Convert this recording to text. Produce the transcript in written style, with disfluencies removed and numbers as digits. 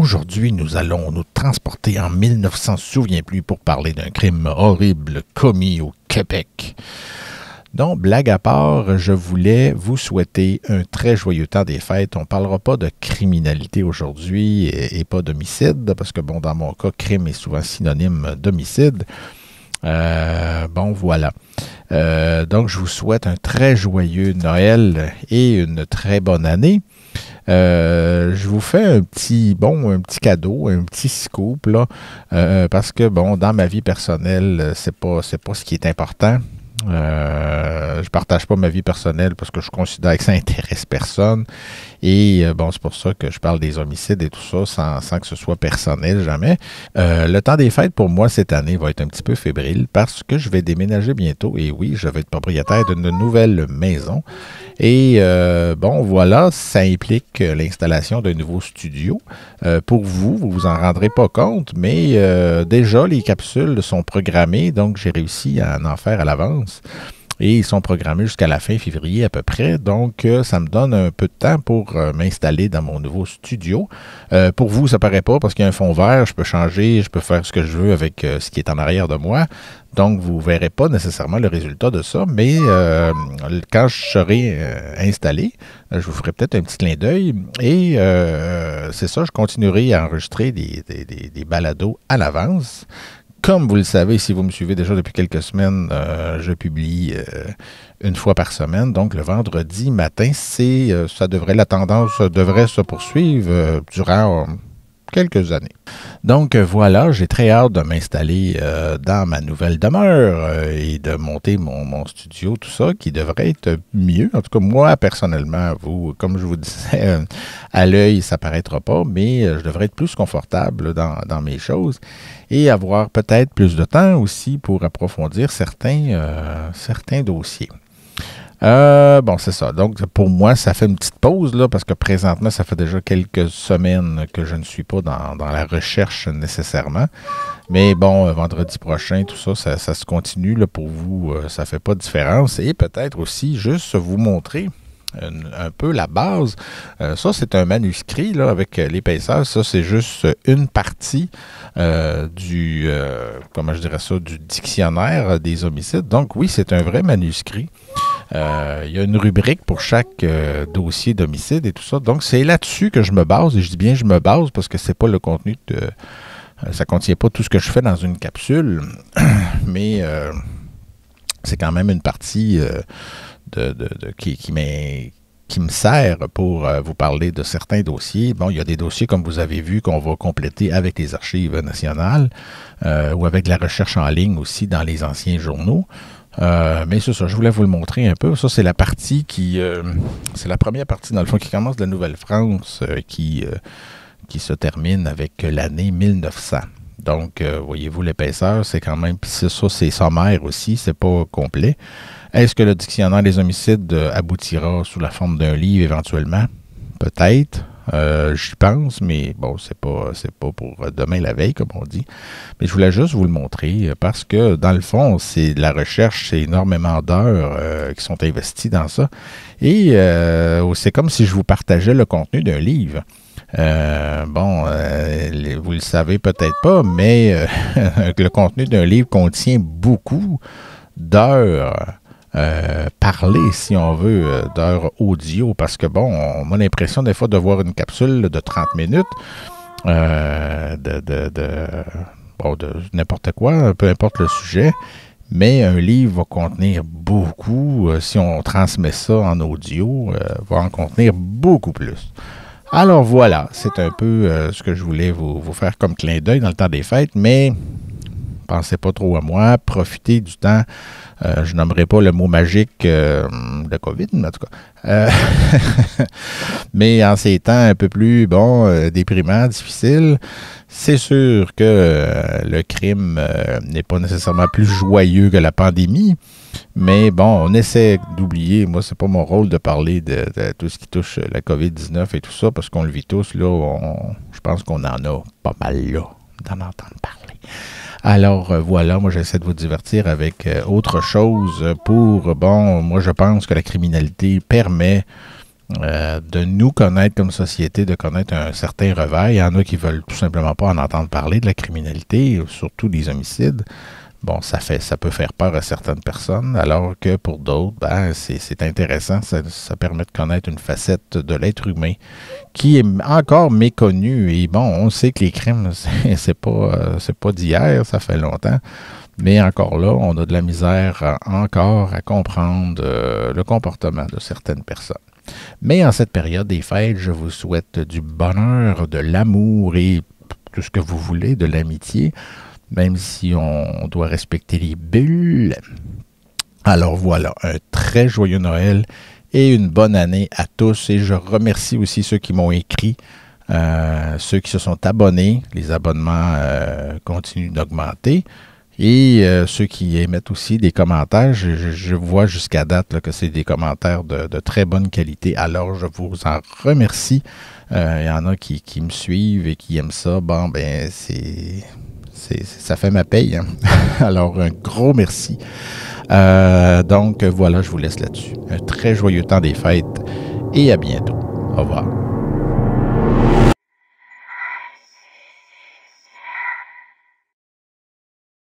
Aujourd'hui, nous allons nous transporter en 1900, souviens plus, pour parler d'un crime horrible commis au Québec. Donc, blague à part, je voulais vous souhaiter un très joyeux temps des fêtes. On ne parlera pas de criminalité aujourd'hui et pas d'homicide, parce que, bon, dans mon cas, crime est souvent synonyme d'homicide. Bon, voilà. Donc, je vous souhaite un très joyeux Noël et une très bonne année. Je vous fais un petit cadeau, un petit scoop, là, parce que, bon, dans ma vie personnelle, c'est pas ce qui est important. Je partage pas ma vie personnelle parce que je considère que ça intéresse personne. Et bon, c'est pour ça que je parle des homicides et tout ça sans que ce soit personnel, jamais. Le temps des fêtes, pour moi, cette année, va être un petit peu fébrile parce que je vais déménager bientôt. Et oui, je vais être propriétaire d'une nouvelle maison. Et bon, voilà, ça implique l'installation d'un nouveau studio. Pour vous, vous vous en rendrez pas compte, mais déjà, les capsules sont programmées, donc j'ai réussi à en faire à l'avance. Et ils sont programmés jusqu'à la fin février à peu près. Donc, ça me donne un peu de temps pour m'installer dans mon nouveau studio. Pour vous, ça paraît pas parce qu'il y a un fond vert. Je peux changer, je peux faire ce que je veux avec ce qui est en arrière de moi. Donc, vous ne verrez pas nécessairement le résultat de ça. Mais quand je serai installé, je vous ferai peut-être un petit clin d'œil. Et c'est ça, je continuerai à enregistrer des balados à l'avance. Comme vous le savez, si vous me suivez déjà depuis quelques semaines, je publie une fois par semaine. Donc, le vendredi matin, la tendance devrait se poursuivre durant quelques années. Donc, voilà, j'ai très hâte de m'installer dans ma nouvelle demeure et de monter mon studio, tout ça, qui devrait être mieux. En tout cas, moi, personnellement, comme je vous disais, à l'œil, ça ne paraîtra pas, mais je devrais être plus confortable dans mes choses et avoir peut-être plus de temps aussi pour approfondir certains dossiers. Bon, c'est ça. Donc, pour moi, ça fait une petite pause, là, parce que présentement, ça fait déjà quelques semaines que je ne suis pas dans la recherche nécessairement. Mais bon, vendredi prochain, tout ça, ça se continue, là, pour vous, ça ne fait pas de différence. Et peut-être aussi juste vous montrer un peu la base. Ça, c'est un manuscrit là, avec l'épaisseur. Ça, c'est juste une partie du dictionnaire des homicides. Donc, oui, c'est un vrai manuscrit. Il y a une rubrique pour chaque dossier d'homicide et tout ça. Donc, c'est là-dessus que je me base. Et je dis bien je me base parce que c'est pas le contenu ça ne contient pas tout ce que je fais dans une capsule. Mais c'est quand même une partie qui me sert pour vous parler de certains dossiers. Bon, il y a des dossiers, comme vous avez vu, qu'on va compléter avec les archives nationales ou avec de la recherche en ligne aussi dans les anciens journaux. Mais c'est ça, je voulais vous le montrer un peu. Ça, c'est la partie c'est la première partie, dans le fond, qui commence de la Nouvelle-France, qui se termine avec l'année 1900. Donc, voyez-vous, l'épaisseur, c'est quand même... Puis ça, c'est sommaire aussi, c'est pas complet. Est-ce que le dictionnaire des homicides aboutira sous la forme d'un livre éventuellement? Peut-être. J'y pense, mais bon, c'est pas pour demain la veille, comme on dit. Mais je voulais juste vous le montrer parce que, dans le fond, c'est de la recherche, c'est énormément d'heures qui sont investies dans ça. Et c'est comme si je vous partageais le contenu d'un livre. Vous le savez peut-être pas, mais le contenu d'un livre contient beaucoup d'heures parlées, si on veut, d'heures audio, parce que, bon, on a l'impression des fois de voir une capsule de 30 minutes de n'importe quoi, peu importe le sujet, mais un livre va contenir beaucoup, si on transmet ça en audio, va en contenir beaucoup plus. Alors voilà, c'est un peu ce que je voulais vous faire comme clin d'œil dans le temps des fêtes, mais pensez pas trop à moi, profitez du temps. Je nommerai pas le mot magique de COVID, mais en tout cas. Mais en ces temps un peu plus, déprimants, difficiles, c'est sûr que le crime n'est pas nécessairement plus joyeux que la pandémie. Mais bon, on essaie d'oublier. Moi, c'est pas mon rôle de parler de tout ce qui touche la COVID-19 et tout ça, parce qu'on le vit tous, là. Je pense qu'on en a pas mal, là, d'en entendre parler. Alors, voilà, moi, j'essaie de vous divertir avec autre chose pour, moi, je pense que la criminalité permet de nous connaître comme société, de connaître un certain revers. Il y en a qui veulent tout simplement pas en entendre parler de la criminalité, surtout des homicides. Bon, ça peut faire peur à certaines personnes, alors que pour d'autres, ben, c'est intéressant. Ça permet de connaître une facette de l'être humain qui est encore méconnue. Et bon, on sait que les crimes, c'est pas d'hier, ça fait longtemps. Mais encore là, on a de la misère encore à comprendre le comportement de certaines personnes. Mais en cette période des fêtes, je vous souhaite du bonheur, de l'amour et tout ce que vous voulez, de l'amitié, même si on doit respecter les bulles. Alors voilà, un très joyeux Noël et une bonne année à tous. Et je remercie aussi ceux qui m'ont écrit, ceux qui se sont abonnés. Les abonnements continuent d'augmenter. Et ceux qui émettent aussi des commentaires, je vois jusqu'à date là, que c'est des commentaires de très bonne qualité. Alors, je vous en remercie. Il y en a qui me suivent et qui aiment ça. Bon, ben, ça fait ma paye. Hein? Alors, un gros merci. Donc, voilà, je vous laisse là-dessus. Un très joyeux temps des fêtes et à bientôt. Au revoir.